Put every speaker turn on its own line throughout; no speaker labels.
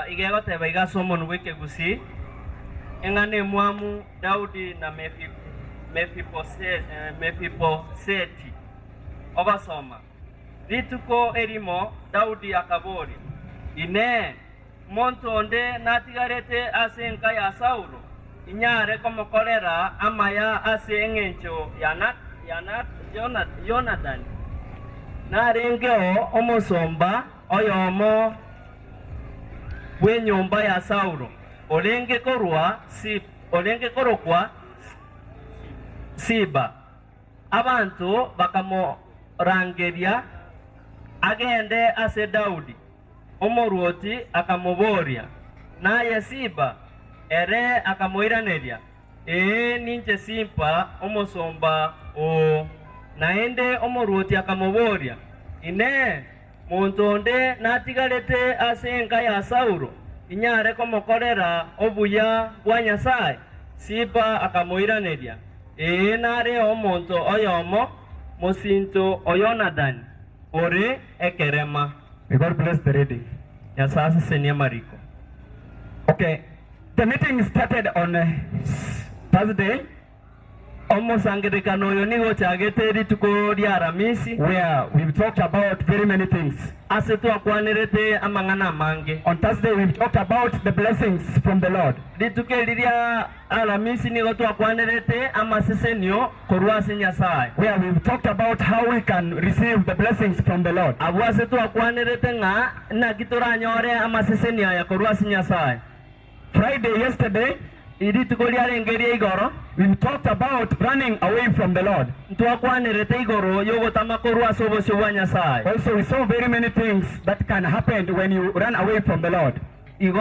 igego teba igasomo nweke gusi engane mwamu Daudi na Mefiboseti obasoma lituko erimo Daudi akabori ine montonde natigarete asenka ya Saulo inyare komokorera amaya ase engencho Jonathan narengeo omosomba oyomo bwenyumba ya Saulo olenge korokwa Siba abantu bakamorangeria agende ase Daudi omoruoti akamuboria naye Siba ere akamoiraneria ninche simpa omosomba o naende omoruoti akamuboria ine montonde natigarete ase enka ya Saulo inyare komokorera obuya bwa Nyasaye. Siba akamoiraneria nare omonto oyomo mosinto oyonadani ore ekerema.
May God bless the reading.
Nyasaye senia mariko.
Okay, the meeting started on Thursday,
omosangirikano yonigo chageteri tukori aramisi
where we've talked about very many things.
Asetu akwanirete amangana mange.
On Thursday we've talked about the blessings from the Lord.
Litukeria aramisi nigo tu akwanirete amasesenio korwasi Nyasaye,
where we've talked about how we can receive the blessings from the Lord.
Abuasetu akwanirete nga na kitoranyore amasesenio ya korwasi Nyasaye.
Friday yesterday
we
talked about running away from the Lord. Also we saw very many things that can happen when you run away from the Lord. Today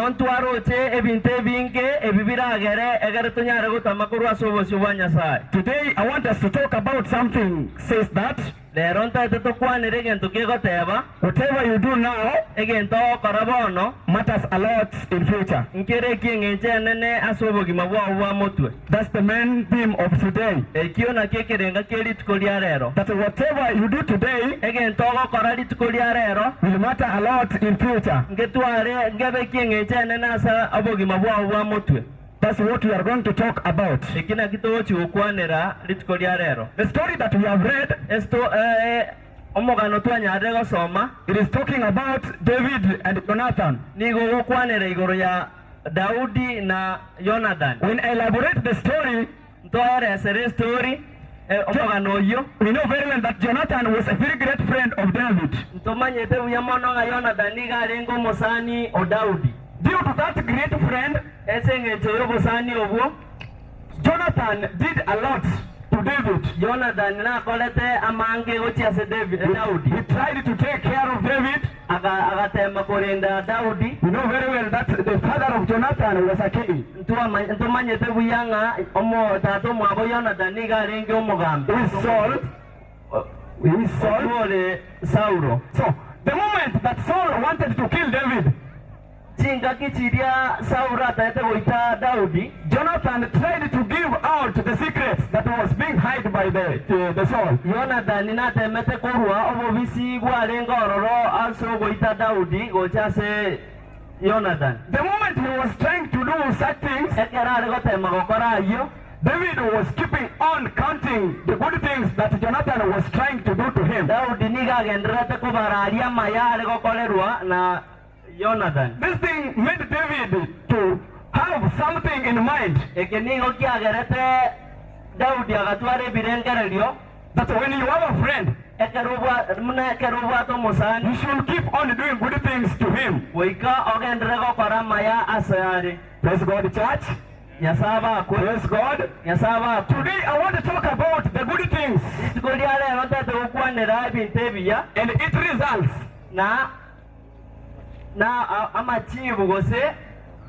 I want us to talk about something says that whatever you do now matters a lot in future. That's the main theme of today. That whatever you do today will matter a lot in future. That's what we are going to talk about. The story that we have read, it is talking about David and Jonathan. When I elaborate the story, we know very well that Jonathan was a very great friend of David. Due to that great friend, Jonathan did a lot to David. He tried to take care of David. We know very well that the father of Jonathan was a king. Saul. So the moment that Saul wanted to kill David, Jonathan tried to give out the secrets that was being hidden by the Saul. The moment he was trying to do such things, David was keeping on counting the good things that Jonathan was trying to do to him. This thing made David to have something in mind. That when you have a friend, you should keep on doing good things to him. Praise God, church. Praise God. Today I want to talk about the good things and its results.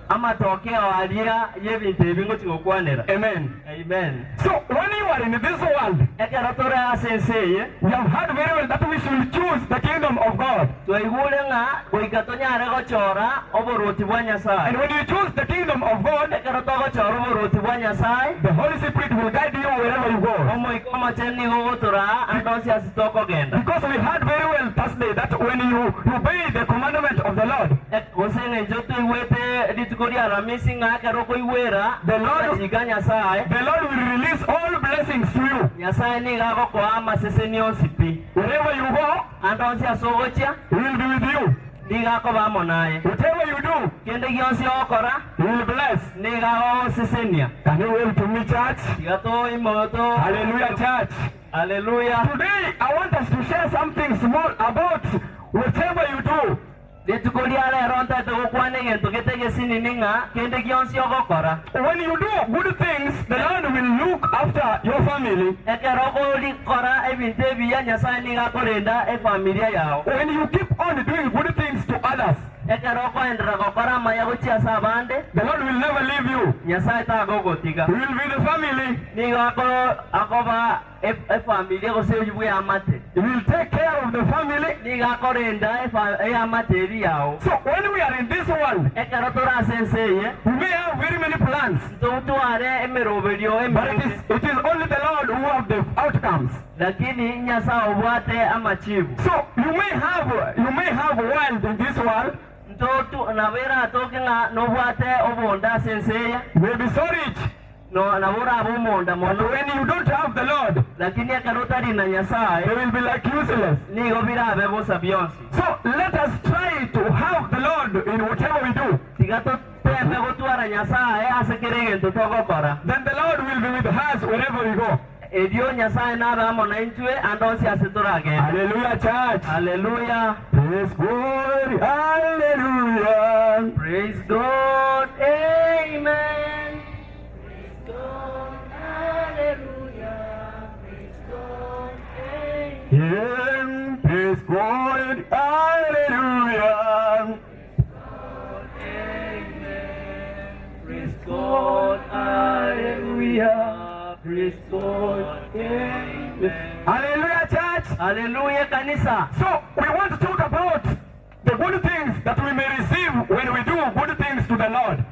amatokeo alia yebintu ebingo chigokwanera.
Amen.
Amen.
So when you are in this world,
Ekeratora asenseye
we have heard very well that we should choose the kingdom of God.
twaigule nga goikatonyare gochora oboroti bwa Nyasaye.
And when you choose the kingdom of God,
Ekerota gochora oboroti bwa Nyasaye
the Holy Spirit will guide you wherever you go.
omoiko amacheni gogotora andosi asitoko genda.
Because we heard very well Thursday that when you obey the commandment of the Lord,
Gosenge njoto iwete ditukori aramisi nga keroko iwera
The Lord-
chiga Nyasaye.
the Lord will release all blessings to you.
Nyasaye ni gago kwa amaseseni osipi.
Wherever you go,
Andosi asogocha
He will be with you.
ni gago bamo naye.
Whatever you do,
Kende gionsi okora
He will bless.
ni gago sesenia.
Can you wave to me, church?
Gato imoto.
Hallelujah, church.
Hallelujah.
Today, I want us to share something small about whatever you do.
Ditukori ala ronta to kwane gento ketege sinininga kende gionsi okora.
When you do good things, the Lord will look after your family.
Ekeroko li kora ebinte biya Nyasaye ni gakorenda e familia yao.
When you keep on doing good things to others,
Ekeroko endra gokora maya gochia sabande
the Lord will never leave you.
Nyasaye ta gogotiga.
He will be the family.
Ni gako akoba e familia go se yubwe amate.
He will take care of the family.
Ni gakorenda e amate yao.
So when we are in this world,
Ekerotora senseye
we may have very many plans,
tutuare emeroberio
but
emere.
it is only the Lord who have the outcomes.
Lakini Nyasaye obwate amachibu.
So you may have wealth in this world.
Ntotu nabera tokinga nobwate obonda senseya.
You may be so rich,
No nabura abumonda
but
mono.
when you don't have the Lord,
Lakini ekerota dina Nyasaye
they will be like useless.
ni gobira bebosa bionsi.
So let us try to have the Lord in whatever we do.
Tigato tembe gotwara Nyasaye asekere gento togokora.
Then the Lord will be with us wherever we go.
Edio Nyasaye nabe amona intwe andosi asetorage.
Hallelujah, church.
Hallelujah.
Praise God. Hallelujah.
Praise God. Amen. Praise God. Hallelujah. Praise God. Amen.
Yeah. Praise God. Hallelujah.
Praise God. Hallelujah. Praise God. Amen.
Hallelujah, church.
Hallelujah, kanisa.
So we want to talk about the good things that we may receive when we do good things to the Lord.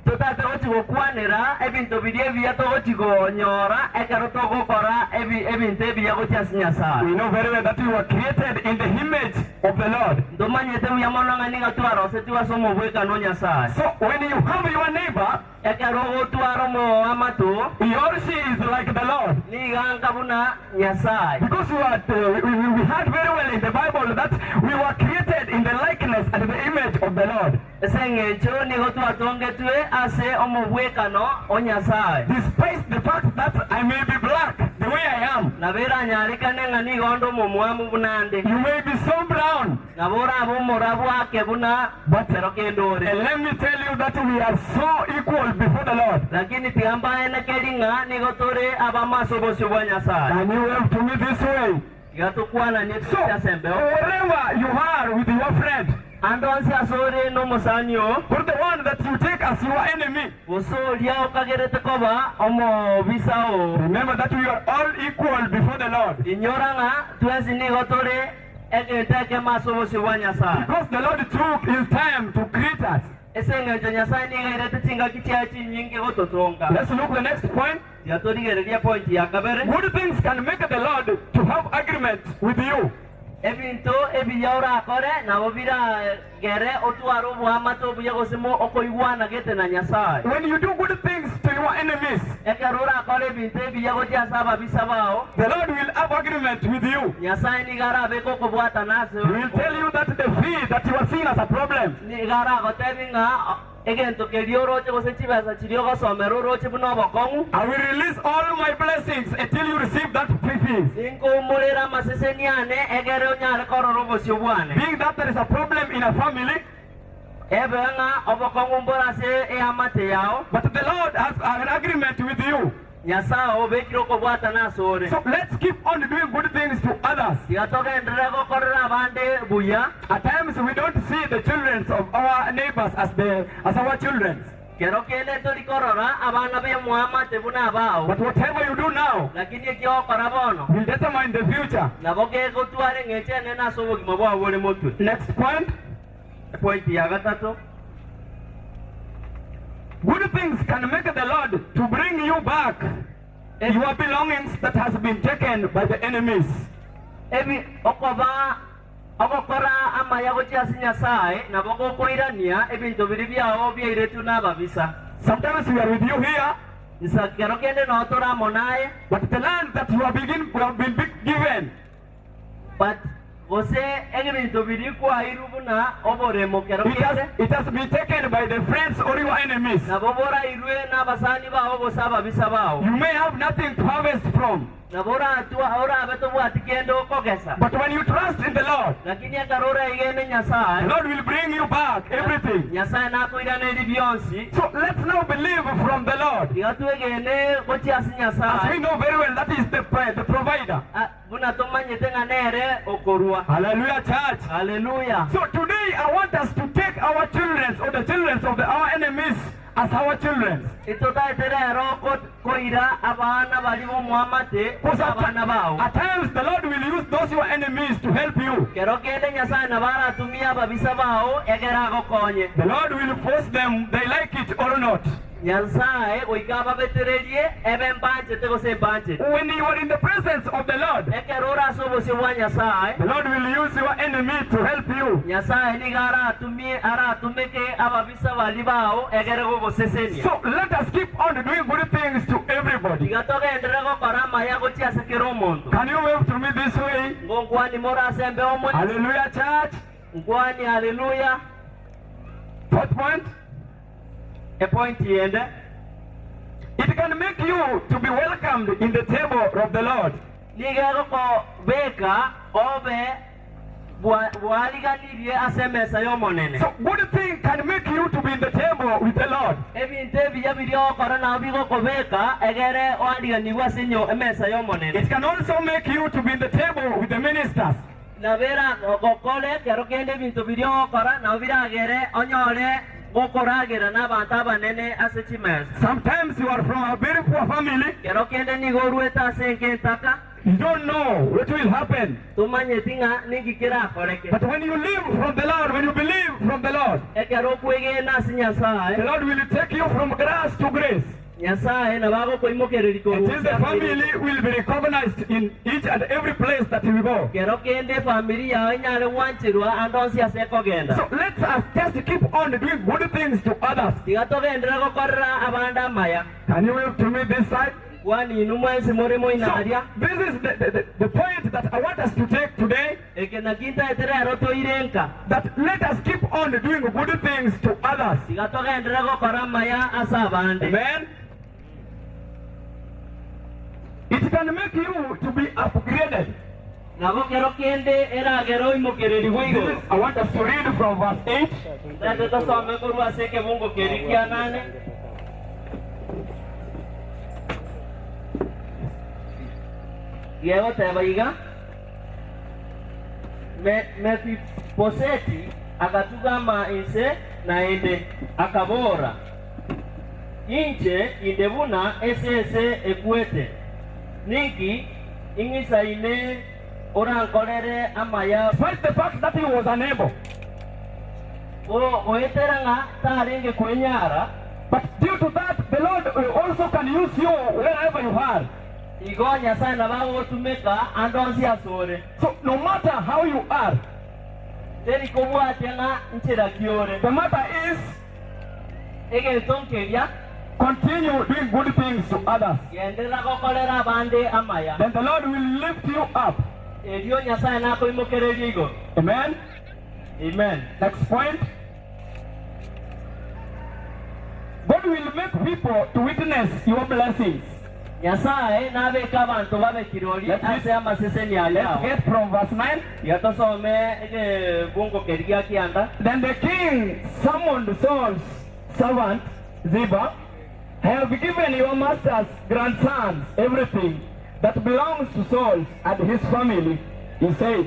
Totate gochigo kwanera ebinto bidie bia to gochigo nyora ekero to gokora ebinte bia gochia Nyasaye.
We know very well that we were created in the image of the Lord.
Ndomanyete bia monanga ninga twaro se tiwa somo bweka no Nyasaye.
So when you have your neighbor,
Ekero gotwaro mo amato
he or she is like the Lord.
niga nkabuna Nyasaye.
Because we heard very well in the Bible that we were created in the likeness and the image of the Lord.
Esengecho nigo twatongetwe ase omubwekano o Nyasaye.
Despite the fact that I may be black the way I am,
Nabera nyarikane nga nigo ndo mumwamu bunande.
you may be so brown,
Nabora abumura bwake buna batero kendore.
and let me tell you that we are so equal before the Lord.
Lakini tiamba ene kelinga nigo tore abamaso bosi bwa Nyasaye.
Can you help to me this way?
Gatukwana ni
So,
tsasembeo.
wherever you are with your friend,
Andonsi asore no musanyo.
or the one that you take as your enemy,
Usolia okagerete koba omo bisao.
remember that we are all equal before the Lord.
Inyoranga twezi nigo tore eketeke maso bosi bwa Nyasaye.
Because the Lord took his time to create us.
Esengecho Nyasaye niga irete tinga kichachi nyingi gototonga.
Let's look at the next point.
Yatorigereria point ya kabere.
Good things can make the Lord to have agreement with you.
Ebinto ebiyaura akore nabo bira gere otwaro bwamato buyagosimo okoigwana gete na Nyasaye.
When you do good things to your enemies,
Ekarura akore ebinto ebiyagotia saba bisabao.
the Lord will have agreement with you.
Nyasaye nigara beko kobwata nase.
He will tell you that the fee that you are seeing as a problem,
Nigara gotebinga egento kelioroche gosechibasa chiriogo somero roche buno bokongu.
I will release all my blessings until you receive that fees.
Ninko mulera maseseniane egere onyare kororo bosiobwane.
Being that there is a problem in a family,
Ebenga obokongu mbora se amate yao.
but the Lord has an agreement with you.
Nyasaye obekiro kobwata nasore.
So let's keep on doing good things to others.
Tigatoke endere gokorera abande buya.
At times we don't see the children of our neighbors as our children.
Kero kende torikorora abana be Muhammad buna bao.
But whatever you do now
Lakini ekyo korabono.
will determine the future.
Naboke gotware ngeche nena sobo gimabo abole motu.
Next point.
Point ya gatatu.
Good things can make the Lord to bring you back your belongings that has been taken by the enemies.
Ebi okoba okokora amaya gochia Nyasaye naboko koirania ebintu biri byao byairetu nababisa.
Sometimes we are with you here,
Isakero kende no tora monaye,
but the land that you have been given,
but Ose ebintu biri kwa irubuna oboremo kero kende
it has been taken by the friends or your enemies.
nabobora irwe nabasani bao gosaba bisa bao.
You may have nothing to harvest from,
Nabora atua ora abeto bwati kendo kokesa.
but when you trust in the Lord,
Lakini akarora igene
the
Nyasaye.
Lord will bring you back everything.
Nyasaye nako irane libionsi.
So let's now believe from the Lord.
Igatu egene gochia
As we
Nyasaye.
know very well, that is the provider.
Buna tomanye tenga nere okorua.
Hallelujah, church.
Hallelujah.
So today I want us to take our children or the children of our enemies as our children.
Itota eterero koira abana balibo Muhammad
Because
abana bao.
at times the Lord will use those your enemies to help you.
Kero kende Nyasaye nabara tumia babisa bao egera gokonye.
The Lord will force them, they like it or not.
Nyasaye oikaba betererie eben banche tego se banche.
When you are in the presence of the Lord,
Ekerora sobo se wa Nyasaye.
the Lord will use your enemy to help you.
Nyasaye ni gara tumeke ababisa balibao egere go sesenia.
So let us keep on doing good things to everybody.
Igatoke endrego parama ya gochia sekero mondo.
Can you wave to me this way?
Ngongwani mora sembe omwe.
Hallelujah, church.
Ngwani hallelujah.
Fourth point.
A point yende.
It can make you to be welcomed in the table of the Lord.
Nigero ko beka obe bwaliganirie asemesa yomonene.
So good thing can make you to be in the table with the Lord.
Ebinte biyabiryo korana bigo ko beka egere waliganiwa sinyo emesa yomonene.
It can also make you to be in the table with the ministers.
Nabera gokole kero kende bintu biryo kora na biragere onyore gokoragera n'abantu abanene asechimesa.
Sometimes you are from a very poor family.
Kero kende ni gorueta senkentaka.
You don't know what will happen.
Tumanye tinga nigikira koreke.
But when you live from the Lord, when you believe from the Lord,
Ekero kwege na
the
Nyasaye.
Lord will take you from grace to grace.
Nyasaye na bago koimokereri ko.
Until the family will be recognized in each and every place that you go.
Kero kende familia nyale wanchirwa andonsi asekogenda.
So let us just keep on doing good things to others.
Tigatoke endera gokorra abanda maya.
Can you wave to me this side?
Wani inumwensi moremo
So
inaria.
this is the point that I want us to take today.
Ekena kinta etere roto irenka.
That let us keep on doing good things to others.
Tigatoke endera gokorra maya asabande.
Amen. It can make you to be upgraded.
Nabo kero kende era gero imokereri wigo.
I want us to read from verse 8.
Tata tasome kurwa seke mungu kerikia nane. Yego tebaiga. Mefiposeti akatugama inse na ende akabora. Inche indebuna ese ekwete. Niki ingisaine orankolere amaya.
Despite the fact that he was unable,
Oeteranga tarenge kwenyara.
but due to that, the Lord also can use you wherever you are.
Igonya sana bago tumeka andonsi asore.
So no matter how you are,
Teri kubwa tena nchira kiore.
the matter is
Ege tonkeria.
continue doing good things to others.
Yendera kokolera bande amaya.
Then the Lord will lift you up.
Edio nyasaye nako imokereri igo.
Amen.
Amen.
Next point. God will make people to witness your blessings.
Nyasaye nabeka abantu babekirori ase amaseseni
Let's
alao.
get from verse 9.
Yatosome ege bungo keria kianda.
Then the king summoned Saul's servant Ziba I have given your master's grandsons everything that belongs to Saul and his family, he said.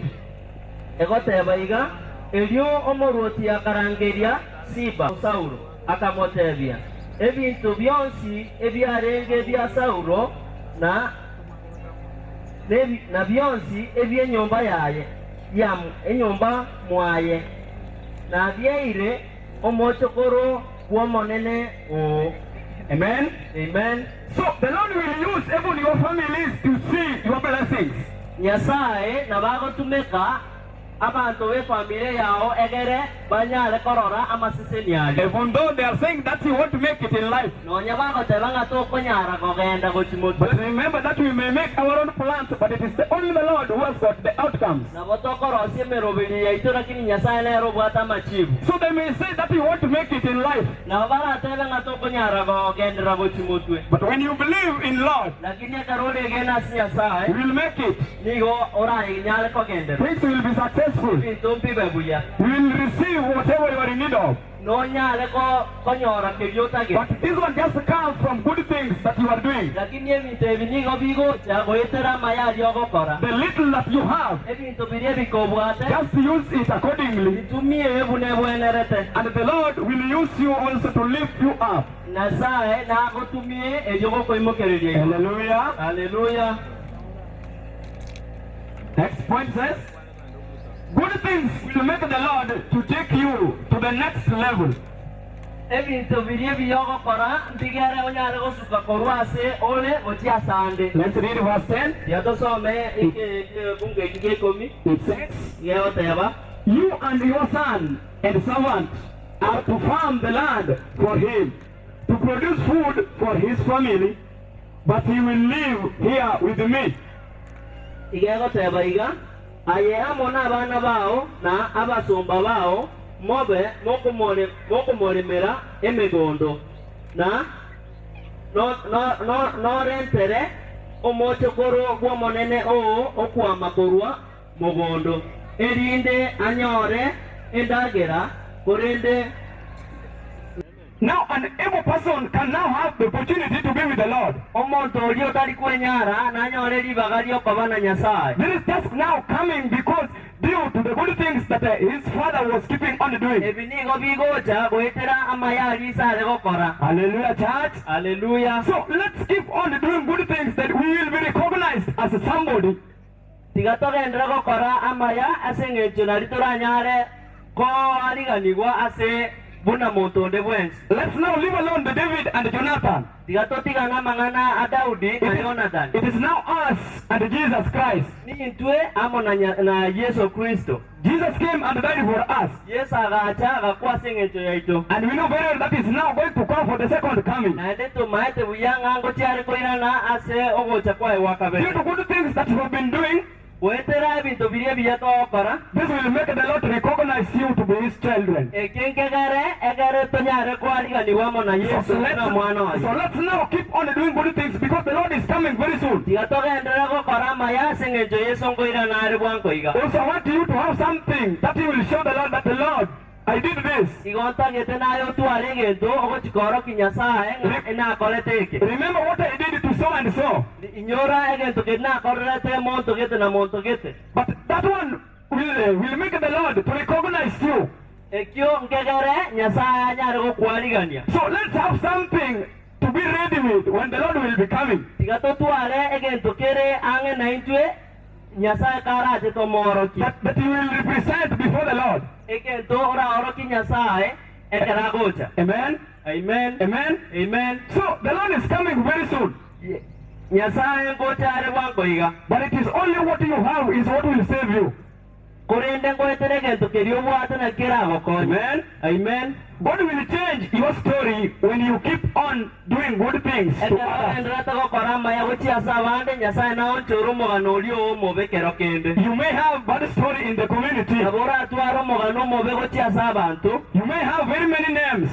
Egoteba iga elio omoruoti akarangeria Siba Saulo akamotebia ebintu byonsi ebyarenge bya Saulo na byonsi ebyenyumba yaye yamu enyumba mwaye na byeire omochokoro womonene o.
Amen.
Amen.
So the Lord will use even your families to see your blessings.
Nyasaye nabagotumeka abantu be familia yao egere banyale korora amasiseniali.
Even though they are saying that you want to make it in life.
No nyabago tebanga to konyara kogenda gochimoto.
But remember that we may make our own plans, but it is only the Lord who has got the outcomes.
Na botokoro simerobili ya itura kini Nyasaye na robata machibu.
So they may say that you want to make it in life.
Na bara tebanga to konyara kogenda gochimoto.
But when you believe in Lord,
Lakini karole gena si Nyasaye.
you will make it.
Nigo orai nyale kogenda.
Things will be successful.
Pintumpi bebuya.
You will receive whatever you are in need of.
No nyale ko konyora kebyota ge.
But this one just comes from good things that you are doing.
Lakini ebintu ebinigo bigo chago etera mayali ogokora.
The little that you have,
Ebintu birie bikobwate.
just use it accordingly.
Tumie ebune bwenerete.
And the Lord will use you also to lift you up.
Nasaye na gotumie ejogo koimokereria.
Hallelujah.
Hallelujah.
Next point says, good things will make the Lord to take you to the next level.
Ebintu birie biyogokora ndigere onyale gosuka korwase ole otia sande.
Let's read verse 10.
Yatosome bunge kikomi.
It says,
Yoteba.
you and your son and servant are to farm the land for him, to produce food for his family, but he will live here with me.
Igegoteba iga aye amona abana bao na abasumba bao mobe mokumoremera emigondo na no rentere omochokoro gwomonene o okwamakorwa mugondo erinde anyore endagera korende.
Now an able person can now have the opportunity to be with the Lord.
Omonto olio tali kwenyara nanyore libagali okobana Nyasaye.
This is just now coming because due to the good things that his father was keeping on doing.
Ebinigo bigocha goetera amayali sale gokora.
Hallelujah, church.
Hallelujah.
So let's keep on doing good things that we will be recognized as somebody.
Tigatogendera gokora amaya asengecho nalitoranyare ko aliganigwa ase buna montonde bwensi.
Let's now leave alone the David and Jonathan.
Tigatigana mangana Adaudi na Jonathan.
It is now us and Jesus Christ.
Ni ntwe amo na Yesu Kristo.
Jesus came and died for us.
Yesu agacha agakuwa sengecho yaito.
And we know very well that is now going to come for the second coming.
Na ndeto maete buyanga ngo cyari koirana ase ogocha kwa wakabe.
Due to good things that you have been doing,
Wetera bintu birie biyatokora.
this will make the Lord recognize you to be his children.
Egere tonyare kwaliganiwa mo na Yesu na mwana wa.
So let's now keep on doing good things because the Lord is coming very soon.
Tigatogendera gokora maya sengecho Yesu ngoirana ari bwanko iga.
Also I want you to have something that you will show the Lord that the Lord, I did this.
Igonta getena yo tuare gento ogochikoro kinyasae na koleteke.
Remember what I did to so and so.
Inyora egento getna korete monto gete na monto gete.
But that one will make the Lord to recognize you.
Ekyo ngegere nyasaye nyare gokwaligania.
So let's have something to be ready with when the Lord will be coming.
Tigato tuare egento kere ange na intwe nyasaye karaje to moroki.
That you will represent before the Lord.
Egento ora oroki nyasaye ekera gocha.
Amen.
Amen.
Amen.
Amen.
So the Lord is coming very soon.
Nyasaye gocha ari bwanko iga.
But it is only what you have is what will save you.
Korende ngoetere gento kerio bwate na kera gokonya.
Amen.
Amen.
God will change your story when you keep on doing good things to others. You may have bad story in the community. You may have very many names.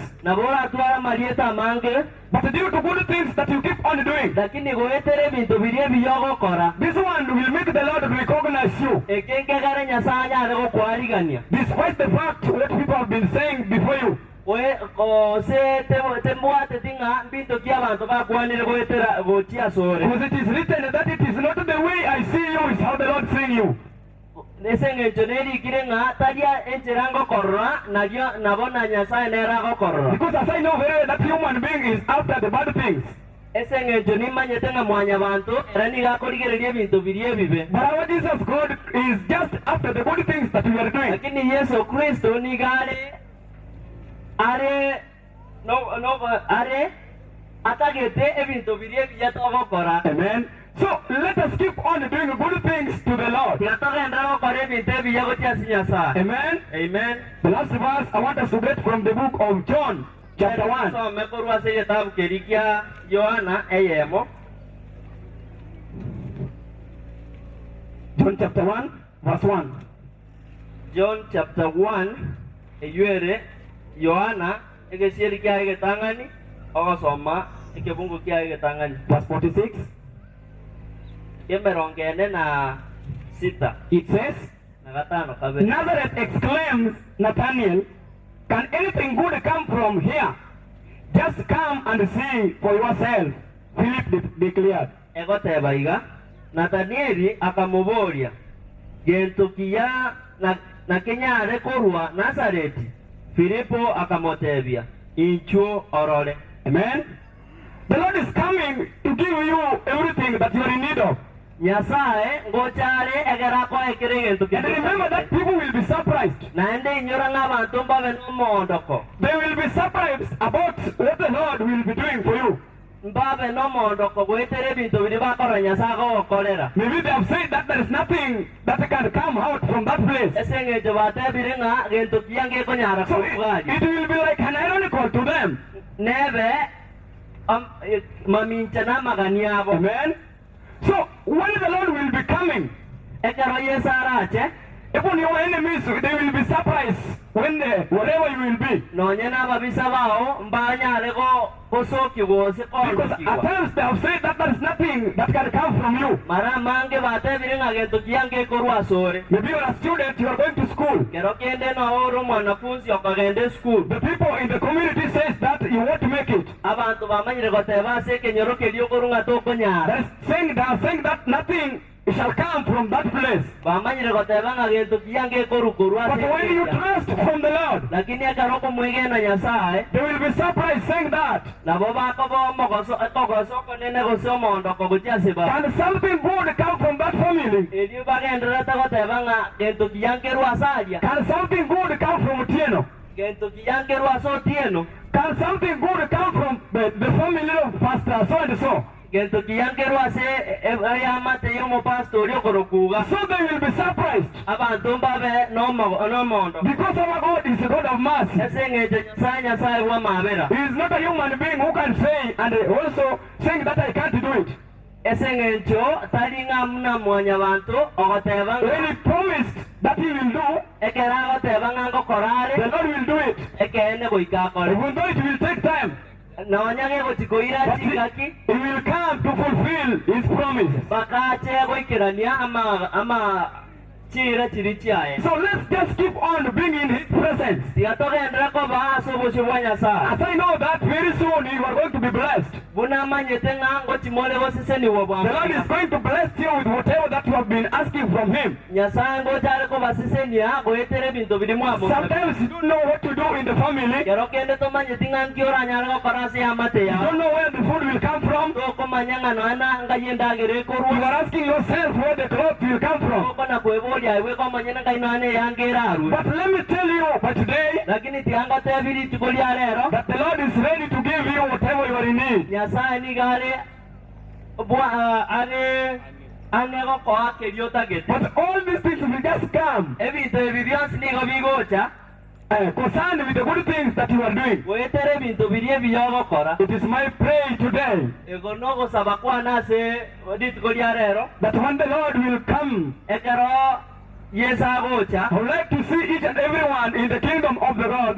But due to good things that you keep on doing, this one will make the Lord recognize you. Despite the fact what people have been saying before you.
we kose tembuate tinga bintu kia bantu bakwanire goetera gochia sore.
Because it is written that it is not the way I see you, is how the Lord seeing you.
Nesenge joneri kirenga tadia encherango korra nagyo nabona Nyasaye nerago korra.
Because as I know very well that human being is after the bad things.
Esenge joni manyetenga mwanya bantu erani gakorigereria bintu birie bibe.
But our Jesus God is just after the good things that we are doing.
Lakini Yesu Kristo ni gare are atagete ebintu birie biya togokora.
Amen. So let us keep on doing good things to the Lord. Amen.
Amen.
The last verse I want us to get from the book of John, chapter 1. John chapter 1, verse 1.
John chapter 1, Yohana,
verse 46. It says, Nazareth exclaims Nathanael, can anything good come from here? Just come and see for yourself. Philip declared.
Nathanaeli akamuboria gentukia na kenyare korwa Nazareti. Filipo akamotebia inchuo orole.
Amen. The Lord is coming to give you everything that you are in need of.
Nyasaye ngochare egerako ekire gentukia.
And remember that people will be surprised.
Naende inyoranga bantu mbabe nomondoko.
They will be surprised about what the Lord will be doing for you.
Mbabe nomondoko goetere bintu biri bakora Nyasaye gokorera.
Maybe they have said that there is nothing that can come out from that place.
Esenge jobate birenga gentukia ngekonyara
So
kugaji.
it will be like an ironical to them.
Nebe maminchana maganiabo.
Amen. So when the Lord will be coming,
Ekaro yesarache
even your enemies, they will be surprised when wherever you will be.
nonyena babisa bao mbanya lego kosoki gose
Because at
ko.
times they have said that there is nothing that can come from you.
Mara mange bate birenga gento kiange korwa sore.
Maybe you are a student, you are going to school.
Kero kende no oro mwanafunzi okagende school.
The people in the community says that you won't make it.
Abantu bamanyire goteba se kenyoroke lyo korunga to konyara.
They are saying that nothing shall come from that place.
Bamanyire goteba nga gento kiange koru korwa
But when you
se.
trust from the Lord,
Lakini akaroko mwigena Nyasaye
they will be surprised saying that.
na boba ko bombo goso ko nene goso mondo ko gutia seba.
Can something good come from that family?
Eliu bagendera ta goteba nga gento kiange rwa salia.
Can something good come from Tieno?
Gento kiange rwa so tieno.
Can something good come from the family of Pastor so and so?
Gento kiange rwa se yamate yomo pastor yokorokuga.
So they will be surprised.
Abantu mbabe no mondo.
Because our God is a God of mercy.
Esenge Nyasaye wa mabera.
He is not a human being who can say and also saying that I can't do it.
Esenge ncho talinga muna mwanya bantu ogoteba
When he promised that he will do,
ekera goteba nga
the
ngokorare
Lord will do it.
ekene goika kore.
Even though it will take time,
Nonyage gotikoira
but
chingaki
he will come to fulfill his promises.
bakache goikirania ama chira chiri chiae.
So let's just keep on being in his presence.
Tiatogendera ko baso bosibwa Nyasaye.
As I know that very soon you are going to be blessed.
Buna manyete nga ngochimole gosiseni wo
The Lord is
bwa.
going to bless you with whatever that you have been asking from him.
Nyasaye ngochare ko basiseni ya goetere bintu biri mwabo.
Sometimes you don't know what to do in the family.
Kero kende to manyete nga nkiora nyara ko parasi amate
You
ya.
don't know where the food will come from.
To ko manyanga no ana ngayenda gere ko
You
ruwa.
are asking yourself where the cloth will come from.
Ko na kwebolia iwe ko manyana kaino ane yangera ru.
But let me tell you by today
Lakini tianga tebiri tikolia rero.
that the Lord is ready to give you whatever you are in need.
Nyasaye ni gare bwa ane go ko akeriota gete.
But all these things will just come
Ebintu ebibyonsi nigo bigocha.
concerned with the good things that you are doing.
Goetere bintu birie biyogokora.
It is my prayer today
Ego no gosaba kwana se ditikolia rero.
that when the Lord will come,
Ekero yesa gocha.
I would like to see each and everyone in the kingdom of the Lord.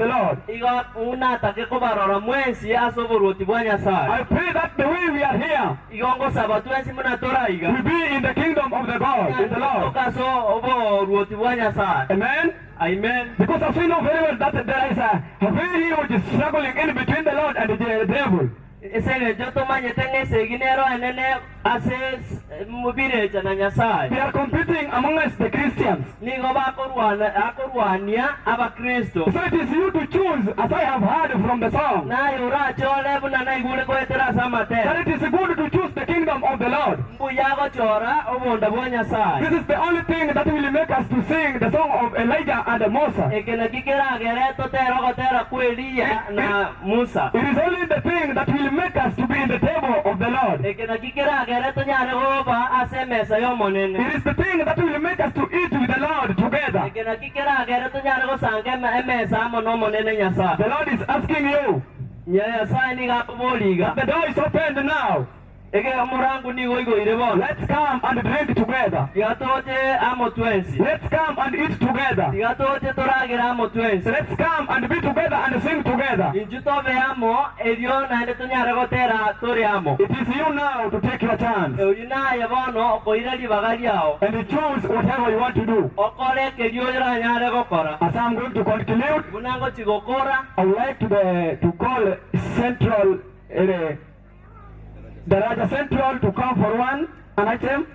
Igo una take ko barora mwensi asoboruti bwa Nyasaye.
I pray that the way we are here
Igo ngosaba twensi muna tora iga.
will be in the kingdom of the God, in the Lord.
Okaso obo ruoti bwa Nyasaye.
Amen.
Amen.
Because as we know very well that there is a very huge struggling in between the Lord and the devil.
Isenge joto manye tengese ginero enene ases mubireja na Nyasaye.
They are competing among us, the Christians.
Nigo akorwania aba Kristo.
So it is you to choose, as I have heard from the song,
Na yura chole buna na igule ko etera samate.
that it is good to choose the kingdom of the Lord.
Mbuyago chora obonda bo Nyasaye.
This is the only thing that will make us to sing the song of Elijah and Moses.
Ekena kikera gereto tero gotera ku Elia na Musa.
It is only the thing that will make us to be in the table of the Lord.
Ekena kikera gereto nyare goba asemesa yo monene.
It is the thing that will make us to eat with the Lord together.
Ekena kikera gereto nyare go sange emesa mono monene Nyasaye.
The Lord is asking you.
Nyasaye ni gakuboliga.
The door is opened now.
Ege amurangu ni goigo irebona.
Let's come and drink together.
Tigatote amo twensi.
Let's come and eat together.
Tigatote toragira amo twensi.
Let's come and be together and sing together.
Injutove amo elio na ende tunyare gotera tori amo.
It is you now to take your chance
Euyina yebono koireli bagaliao.
and choose whatever you want to do.
Okole kelio jira nyare gokora.
As I'm going to conclude,
Bunango chigokora.
I would like to call Central, Daraja Central to come for one an item.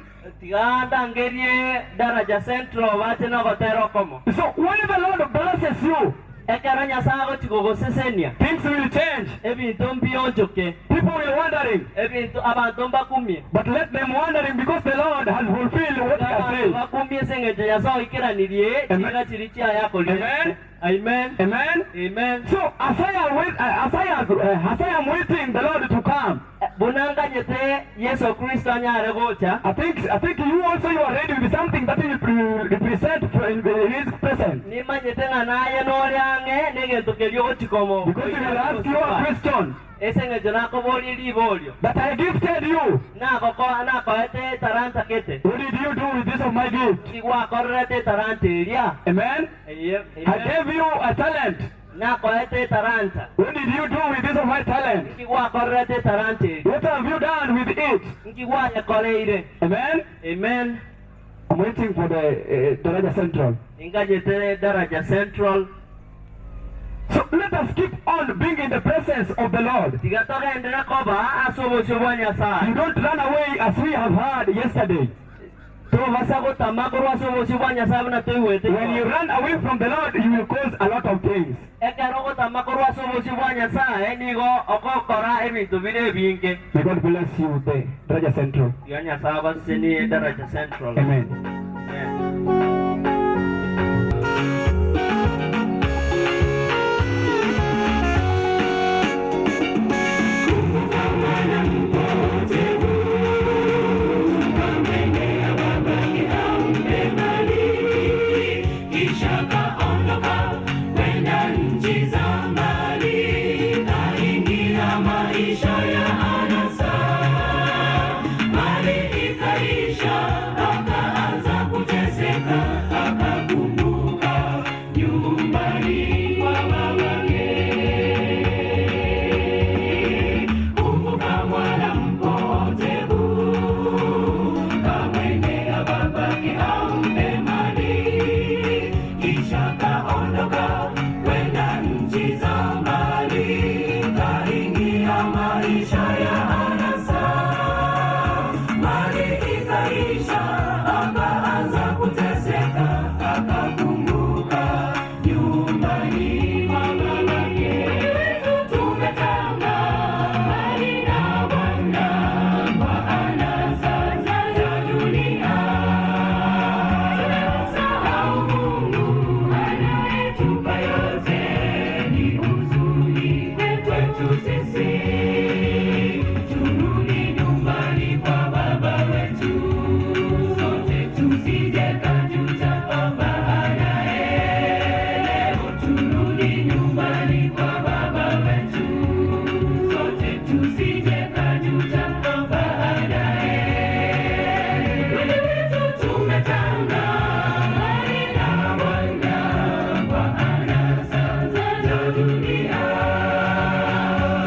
Tiganda ngerie Daraja Central wate na gotero komo.
So when the Lord blesses you,
Ekara Nyasaye chigogo sesenia.
things will change.
Ebintu mbionjoke.
People will wondering,
Ebintu abantu mbakumye.
but let them wondering because the Lord has fulfilled what He has said.
Bakumye sengeje Nyasaye ikiranirie chiga chirichi ayako.
Amen.
Amen.
Amen.
Amen.
So as I am waiting the Lord to come,
Bunanga nyete Yesu Kristo anyare gocha.
I think you also you are ready with something that will represent in His presence.
Ni manyete na naye no lyange negentu kelio chikomo.
Because He will ask you a question
Esengeje nako boli libolio.
that I gifted you.
Nako ete taranta kete.
What did you do with this of my gift?
Kiwa korrete taranta elia.
Amen. I gave you a talent.
Nako ete taranta.
What did you do with this of my talent?
Kiwa korrete taranta elia.
What have you done with it?
Kiwa yakoleire.
Amen.
Amen.
I'm waiting for the Daraja Central.
Ingajete Daraja Central.
So let us keep on being in the presence of the Lord.
Tigatoka endera koba asobo shobanya sa.
You don't run away as we have heard yesterday.
To vasago tamakoro asobo shobanya sa na toiwete.
When you run away from the Lord, you will cause a lot of things.
Ekaroko tamakoro asobo shobanya sa nigo okokora ebintu bire binge.
May God bless you, the Daraja Central.
Yanya saba seni Daraja Central.
Amen.
Amen.
Ikaisha akaanza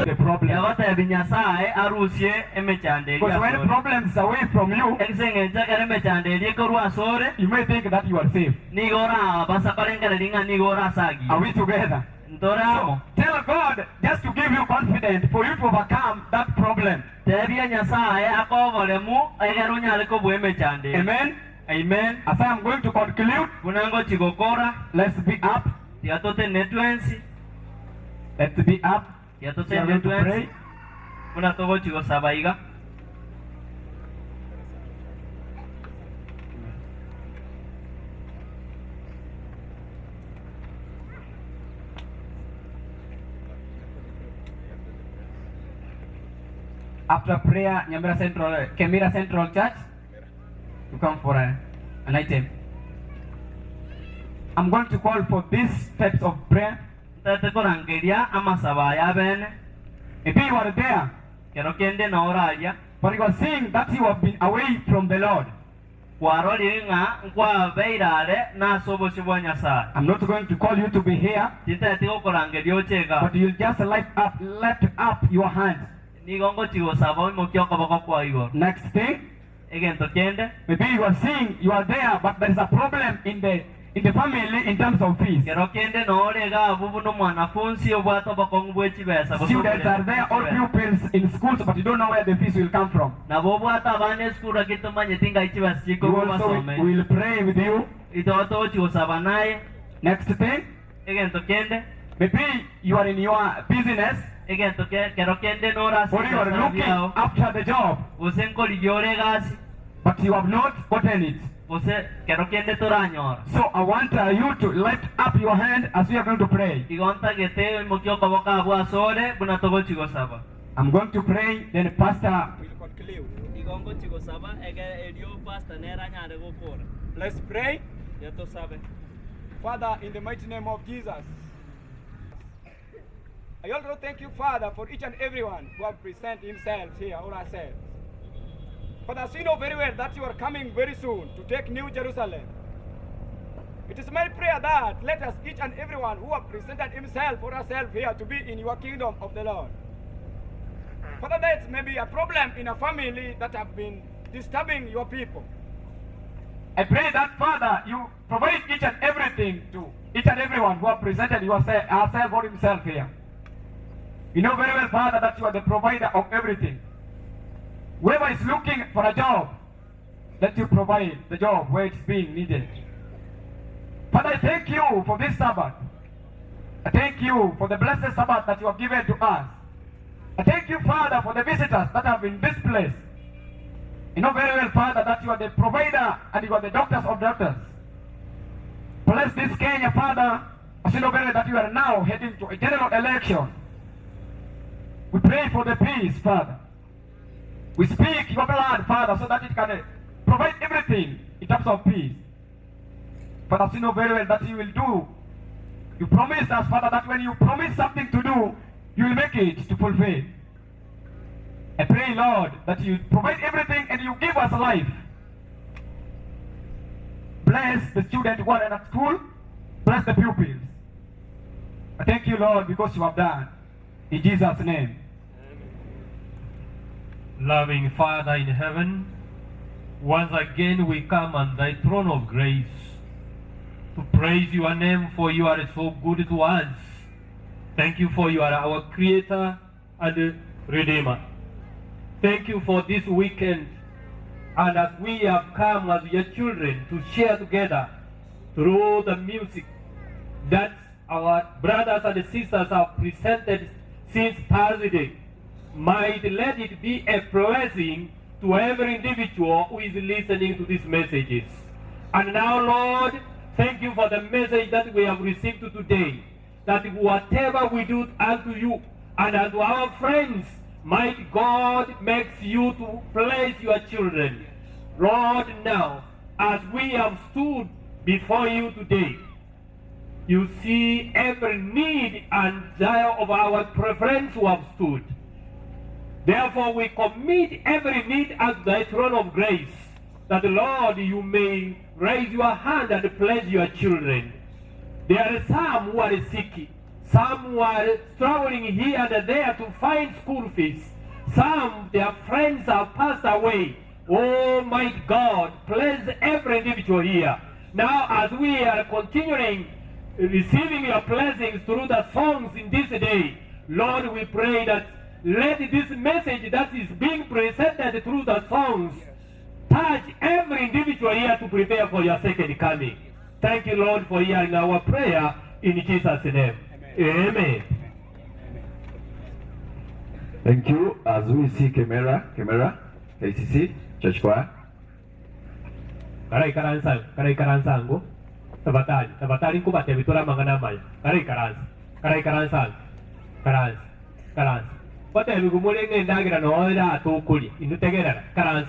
the problem.
yagotebi nyasaye arusie emechanderi
Because when problems is away from you,
engsengencha kere emechanderi ekorwa asore
you may think that you are safe.
nigora basakorengere ringa nigora sagi
Are we together?
ntoramo
Tell God just to give you confidence for you to overcome that problem.
tebia nyasaye akoboremu egero nyale kobwa emechanderi
Amen.
amen
As I am going to conclude,
kunango chigokora
let's be up.
tiatote netwensi
Let's be up. We
tiatote
are going to pray.
netwensi kunatogo chigosabaiga
After prayer, Kemira Central Church, to come for an item. I'm going to call for these types of prayer.
tatekorangeria amasabaya bene
Maybe you are there,
kero kende naoraya
but you are seeing that you have been away from the Lord.
kwarorire ng'a nkwabeirare nasobosi bwa nyasaye
I'm not going to call you to be here,
titeti gokorangeria ochega
but you'll just lift up your hand.
nigongo chigosaba oimokia okoboko kwa igoro
Next thing,
egento kende
maybe you are seeing you are there, but there is a problem in the family in terms of fees.
kero kende noorega abubu n'omwanafunsi obwata obokong'u bw'ekibesa
Students are there, all pupils in schools, but you don't know where the fees will come from.
nabo obwata abaana esukuru akitomanyete nga ekibesa
You
kikobu
also
basome
will pray with you.
itoto chigosaba naye
Next thing,
egento kende
maybe you are in your business,
egento kero kende
or you are looking
norasiao
after the job,
gose nkorigia ore egasi
but you have not gotten it.
gose kero kende toranyora
So I want you to lift up your hand as we are going to pray.
igontagete oimokia okoboko abwo asore buna togochigosaba
I'm going to pray, then Pastor will conclude.
igongo chigosaba erio pastor neranyare gokora
Let's pray.
yatosabe
Father, in the mighty name of Jesus, I also thank you, Father, for each and everyone who have presented himself here or ourselves. Father, as we know very well that you are coming very soon to take New Jerusalem. It is my prayer that let us each and everyone who have presented himself or herself here to be in your kingdom of the Lord. Father, there may be a problem in a family that have been disturbing your people. I pray that, Father, you provide each and everything to each and everyone who have presented yourself or himself here. You know very well, Father, that you are the provider of everything. Whoever is looking for a job, let you provide the job where it's being needed. Father, I thank you for this Sabbath. I thank you for the blessed Sabbath that you have given to us. I thank you, Father, for the visitors that have been in this place. You know very well, Father, that you are the provider and you are the doctors of doctors. Bless this Kenya, Father, as you know very well that you are now heading to a general election. We pray for the peace, Father. We speak your blood, Father, so that it can provide everything in terms of peace. Father, as you know very well that you will do. You promised us, Father, that when you promise something to do, you will make it to fulfill. I pray, Lord, that you provide everything and you give us life. Bless the students who are at school. Bless the pupils. I thank you, Lord, because you have done. In Jesus' name.
Loving Father in heaven, once again we come on thy throne of grace to praise your name, for you are so good to us. Thank you for you are our creator and redeemer. Thank you for this weekend, and as we have come as your children to share together through the music that our brothers and sisters have presented since Thursday, might let it be a blessing to every individual who is listening to these messages. And now, Lord, thank you for the message that we have received today, that whatever we do unto you and unto our friends, might God makes you to bless your children. Lord, now, as we have stood before you today, you see every need and desire of our friends who have stood. Therefore, we commit every need at thy throne of grace, that, Lord, you may raise your hand and bless your children. There are some who are sick, Some were struggling here and there to find school fees. Some, their friends have passed away. Oh my God, bless every individual here. Now as we are continuing receiving your blessings through the songs in this day, Lord, we pray that let this message that is being presented through the songs touch every individual here to prepare for your second coming. Thank you, Lord, for hearing our prayer in Jesus' name. Amen.
Thank you. As we see camera, KCC, church choir.
Karai karansangu. Tabatali kubate bitura manganamay. Karai karansan. Karans. Pate bigumule ngendagira no ira tukuli. Inutegera. Karans.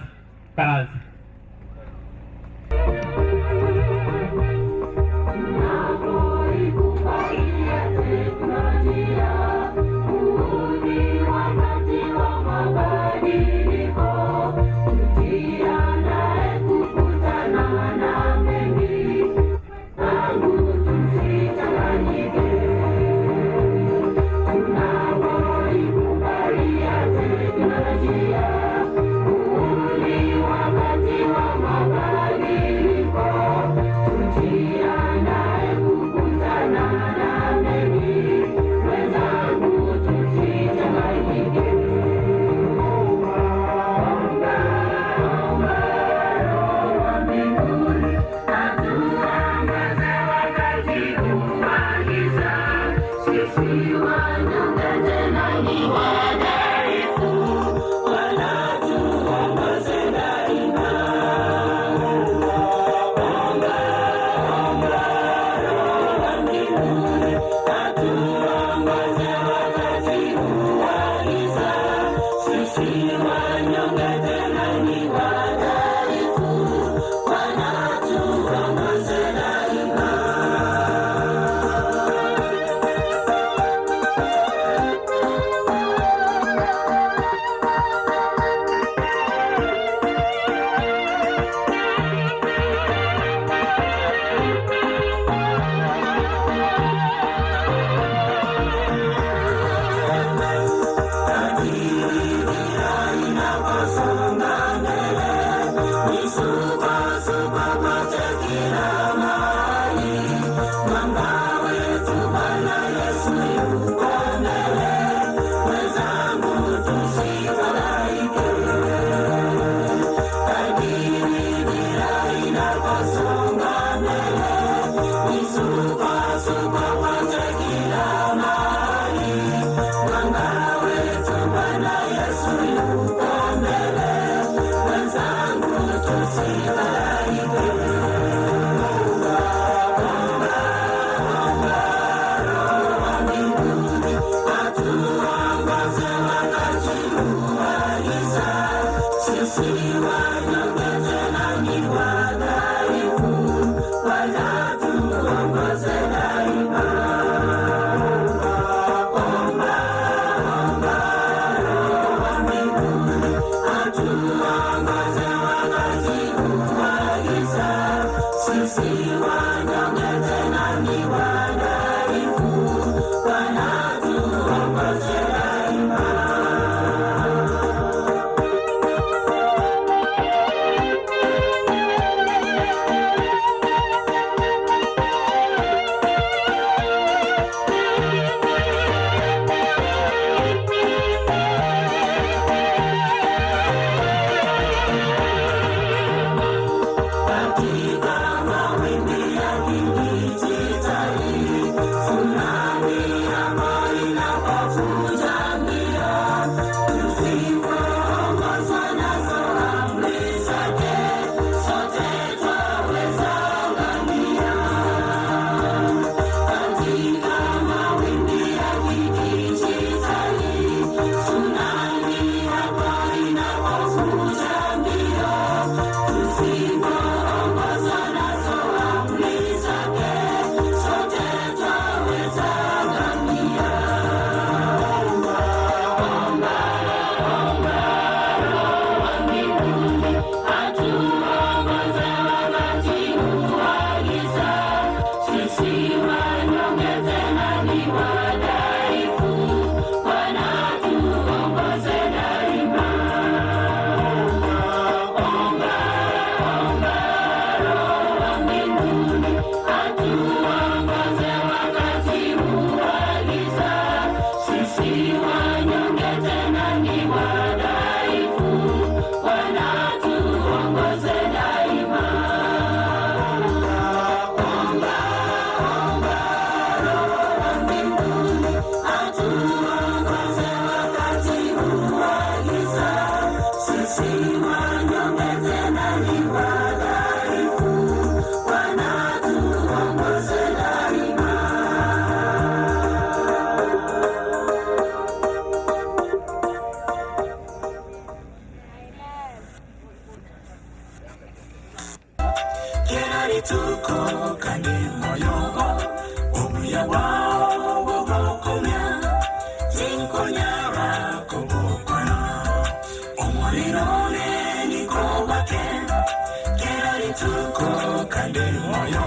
moyo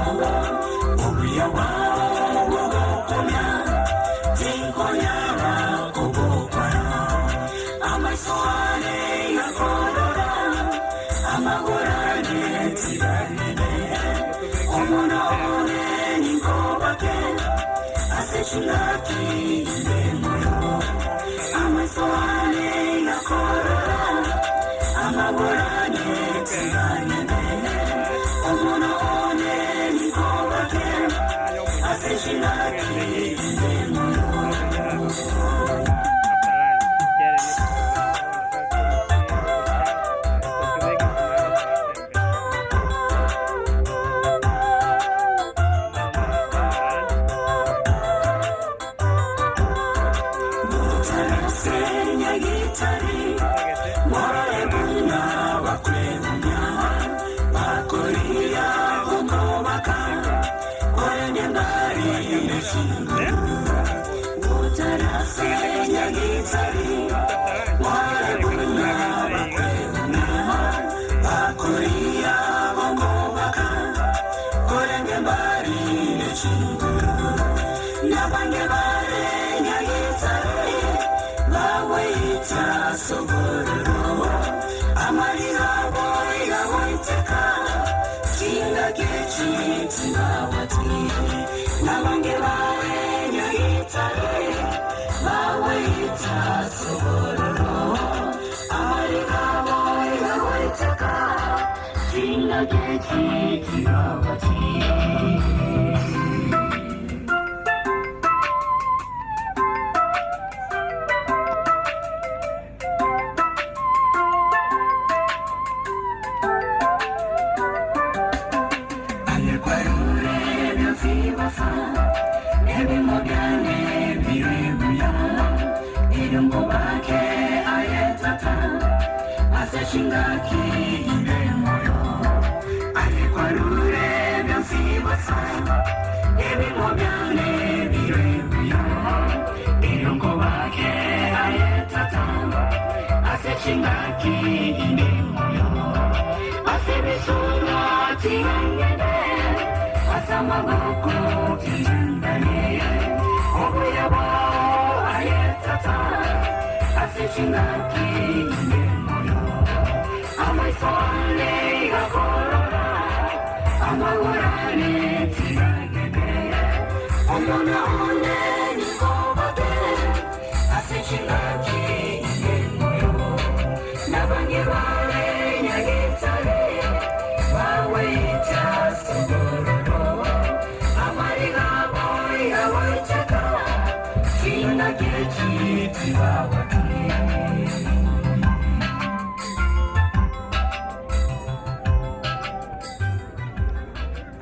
obuyawa wogokomya tinkonyara kubukwara amasoane yakorora amagorane tirane omono one ninkobake asechulaki inde moyo amasoane yakorora amagorane tirane omono one ninkobake asechulaki inde moyo.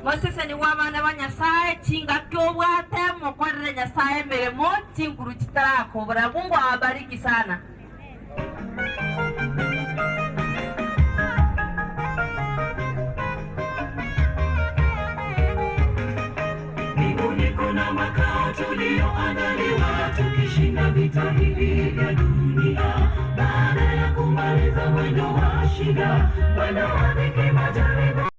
Moses ni wabana ba Nyasaye kinga kyobwate mukorere Nyasaye mirimo kinguru kitarako Mungu awabariki sana.
Mbinguni kuna makao tulioandaliwa tukishinda vita hivi vya dunia, baada ya kumaliza mwendo wa shida, mwendo wa dhiki, majaribu